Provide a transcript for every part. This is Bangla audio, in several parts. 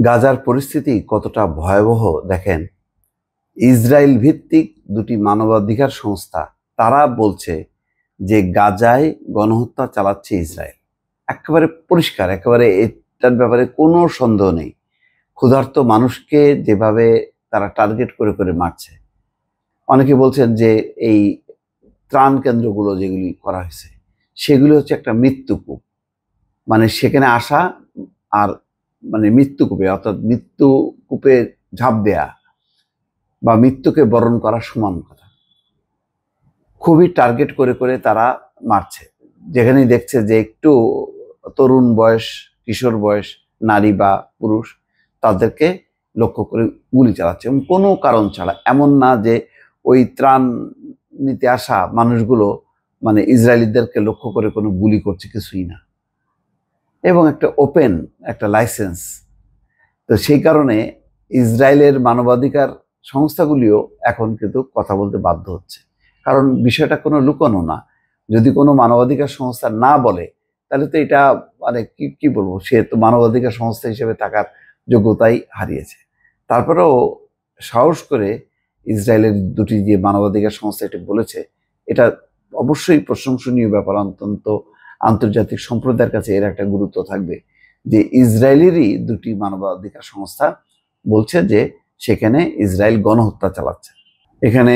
গাজার পরিস্থিতি কতটা ভয়াবহ দেখেন। ইসরায়েল ভিত্তিক দুটি মানবাধিকার সংস্থা তারা বলছে যে গাজায় গণহত্যা চালাচ্ছে ইসরায়েল। একেবারে পরিষ্কার, একেবারে এটার ব্যাপারে কোনো সন্দেহ নেই। ক্ষুধার্ত মানুষকে যেভাবে তারা টার্গেট করে করে মারছে। অনেকে বলছেন যে এই ত্রাণ কেন্দ্রগুলো যেগুলি করা হয়েছে সেগুলি হচ্ছে একটা মৃত্যুকূপ। মানে সেখানে আসা আর মৃত্যুকূপে, অর্থাৎ মৃত্যুকূপে ঝাঁপ দেয়া বা মৃত্যুকে বরণ করা সমান কথা। খুবই টার্গেট করে করে তারা মারছে। যেখানেই দেখছে যে একটু তরুণ বয়স, কিশোর বয়স নারী বা পুরুষ, তাদেরকে লক্ষ্য করে গুলি চালাচ্ছে এবং কোনো কারণ ছাড়া। এমন না যে ওই ত্রাণ নিতে আসা মানুষগুলো ইসরায়েলিদেরকে লক্ষ্য করে কোনো গুলি করছে, কিছুই না। এবং একটা ওপেন একটা লাইসেন্স। তো সেই কারণে ইসরায়েলের মানবাধিকার সংস্থাগুলিও এখন কিন্তু কথা বলতে বাধ্য হচ্ছে। কারণ বিষয়টা কোনো লুকানো না। যদি কোনো মানবাধিকার সংস্থা না বলে তাহলে তো এটা কি কি বলবো, সে তো মানবাধিকার সংস্থা হিসেবে থাকার যোগ্যতাই হারিয়েছে। তারপরেও সাহস করে ইসরায়েলের দুটি যে মানবাধিকার সংস্থা এটা বলেছে, এটা অবশ্যই প্রশংসনীয় ব্যাপার। অত্যন্ত আন্তর্জাতিক সম্প্রদায়ের কাছে এর একটা গুরুত্ব থাকবে যে ইসরায়েলেরই দুটি মানবাধিকার সংস্থা বলছে যে সেখানে ইসরায়েল গণহত্যা চালাচ্ছে। এখানে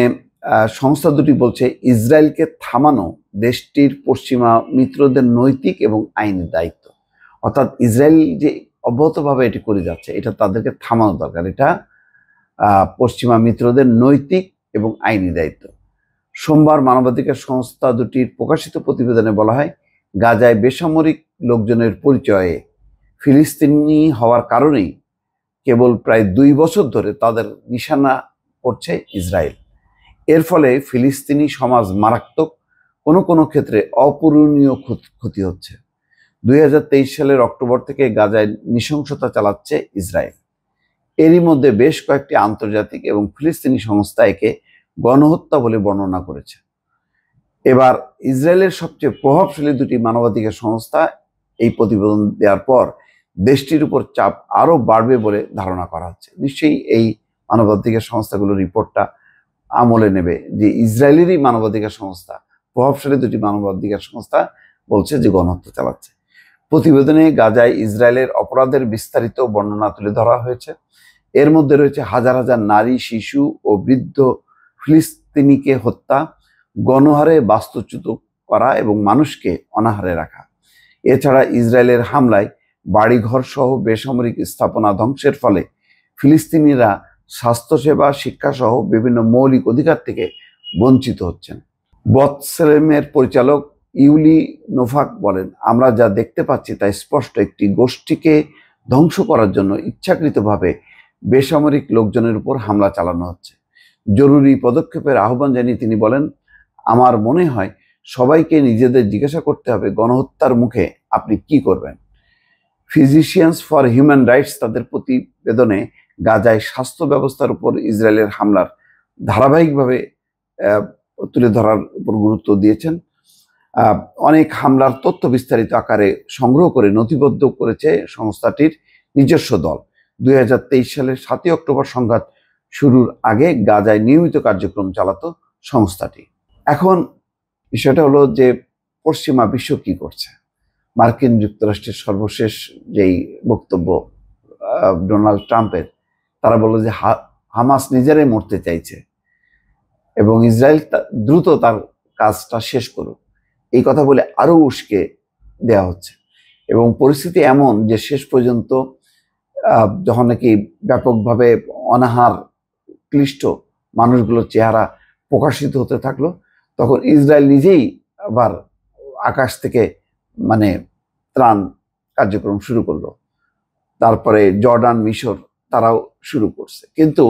সংস্থা দুটি বলছে ইসরায়েলকে থামানো দেশটির পশ্চিমা মিত্রদের নৈতিক এবং আইনি দায়িত্ব। অর্থাৎ ইসরায়েল যে অব্যাহতভাবে এটি করে যাচ্ছে, এটা তাদেরকে থামানো দরকার। এটা পশ্চিমা মিত্রদের নৈতিক এবং আইনি দায়িত্ব। সোমবার মানবাধিকার সংস্থা দুটির প্রকাশিত প্রতিবেদনে বলা হয়, গাজায় বেসামরিক লোকজনের পরিচয়ে ফিলিস্তিনি হওয়ার কারণেই কেবল প্রায় 2 বছর ধরে তাদের নিশানা করছে ইসরায়েল। এর ফলে ফিলিস্তিনি সমাজ মারাত্মক, কোনো কোনো ক্ষেত্রে অপূরণীয় ক্ষতি হচ্ছে। 2023 সালের অক্টোবর থেকে গাজায় নৃশংসতা চালাচ্ছে ইসরায়েল। এরই মধ্যে বেশ কয়েকটি আন্তর্জাতিক এবং ফিলিস্তিনি সংস্থা একে গণহত্যা বলে বর্ণনা করেছে। এবার ইসরায়েলের সবচেয়ে প্রভাবশালী দুটি মানবাধিকার সংস্থা এই প্রতিবেদন দেওয়ার পর দেশটির উপর চাপ আরো বাড়বে বলে ধারণা করা হচ্ছে। নিশ্চয়ই এই মানবাধিকার সংস্থাগুলোর রিপোর্টটা আমলে নেবে যে ইসরায়েলেরই মানবাধিকার সংস্থা, প্রভাবশালী দুটি মানবাধিকার সংস্থা বলছে যে গণহত্যা চালাচ্ছে। প্রতিবেদনে গাজায় ইসরায়েলের অপরাধের বিস্তারিত বর্ণনা তুলে ধরা হয়েছে। এর মধ্যে রয়েছে হাজার হাজার নারী, শিশু ও বৃদ্ধ ফিলিস্তিনিকে হত্যা, গণহারে বাস্তুচ্যুত করা এবং মানুষকে অনাহারে রাখা। এছাড়া ইসরায়েলের হামলায় বাড়িঘর সহ বেসামরিক স্থাপনা ধ্বংসের ফলে ফিলিস্তিনিরা স্বাস্থ্যসেবা, শিক্ষা সহ বিভিন্ন মৌলিক অধিকার থেকে বঞ্চিত হচ্ছেন। বৎসেলেমের পরিচালক ইউলি নোভাক বলেন, আমরা যা দেখতে পাচ্ছি তা স্পষ্ট। একটি গোষ্ঠীকে ধ্বংস করার জন্য ইচ্ছাকৃতভাবে বেসামরিক লোকজনের উপর হামলা চালানো হচ্ছে। জরুরি পদক্ষেপের আহ্বান জানিয়ে তিনি বলেন, আমার মনে হয় সবাইকে নিজেদের জিজ্ঞাসা করতে হবে গণহত্যার মুখে আপনি কি করবেন। ফিজিশিয়ানস ফর হিউম্যান রাইটস তাদের প্রতিবেদনে গাজায় স্বাস্থ্য ব্যবস্থার উপর ইসরায়েলের হামলার ধারাবাহিকভাবে তুলে ধরার উপর গুরুত্ব দিয়েছেন। অনেক হামলার তথ্য বিস্তারিত আকারে সংগ্রহ করে নথিবদ্ধ করেছে সংস্থাটির নিজস্ব দল। 2023 সালের 7 অক্টোবর সংঘাত শুরুর আগে গাজায় নিয়মিত কার্যক্রম চালাতো সংস্থাটি। এখন বিষয়টা হলো যে পশ্চিমা বিশ্ব কি করছে। মার্কিন যুক্তরাষ্ট্রের সর্বশেষ যেই বক্তব্য ডোনাল্ড ট্রাম্পের, তারা বলল যে হামাস নিজেরাই মরতে চাইছে এবং ইসরায়েল দ্রুত তার কাজটা শেষ করুক, এই কথা বলে আরো উস্কে দেওয়া হচ্ছে। এবং পরিস্থিতি এমন যে শেষ পর্যন্ত যখন নাকি ব্যাপকভাবে অনাহার ক্লিষ্ট মানুষগুলোর চেহারা প্রকাশিত হতে থাকলো, তখন ইসরায়েল নিজেই আবার আকাশ থেকে ত্রাণ কার্যক্রম শুরু করলো। তারপরে জর্ডান, মিশর তারাও শুরু করছে। কিন্তু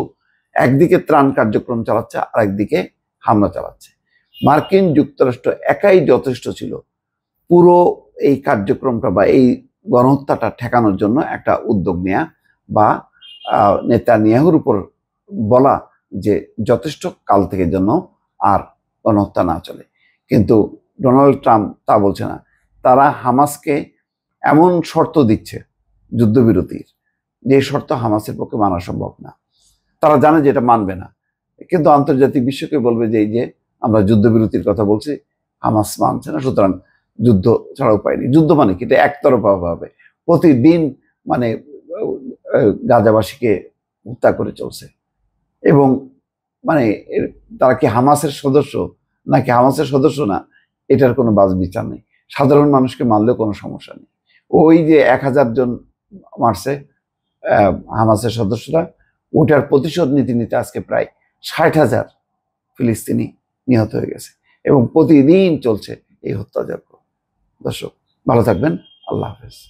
একদিকে ত্রাণ কার্যক্রম চালাচ্ছে, আর একদিকে হামলা চালাচ্ছে। মার্কিন যুক্তরাষ্ট্র একাই যথেষ্ট ছিল পুরো এই কার্যক্রমটা বা এই গণহত্যাটা ঠেকানোর জন্য একটা উদ্যোগ নেয়া বা নেতানিয়াহুর উপর বলা যে যথেষ্ট, কাল থেকে জন্য আর গণহত্যা না চলে। কিন্তু ডোনাল্ড ট্রাম্প তা বলছে না। তারা হামাসকে এমন শর্ত দিচ্ছে যুদ্ধবিরতির যে শর্ত হামাসের পক্ষে মানা সম্ভব না। তারা জানে যে এটা মানবে না, কিন্তু আন্তর্জাতিক বিশ্বকে বলবে যে এই যে আমরা যুদ্ধবিরতির কথা বলছি, হামাস মানছে না, সুতরাং যুদ্ধ ছাড়া উপায় নেই। যুদ্ধ মানে কি? এটা একতরফা ভাবে প্রতিদিন মানে গাজাবাসীকে হত্যা করে চলছে। এবং মানে তারা কি হামাসের সদস্য নাকি হামাসের সদস্য না, এটার কোনো বাজ বিচার নেই। সাধারণ মানুষকে মারলেও কোনো সমস্যা নেই। ওই যে 1000 জন মারছে হামাসের সদস্যরা, ওটার প্রতিশোধ নিতে নিতে আজকে প্রায় 60,000 ফিলিস্তিনি নিহত হয়ে গেছে এবং প্রতিদিন চলছে এই হত্যাযজ্ঞ। দর্শক ভালো থাকবেন, আল্লাহ হাফেজ।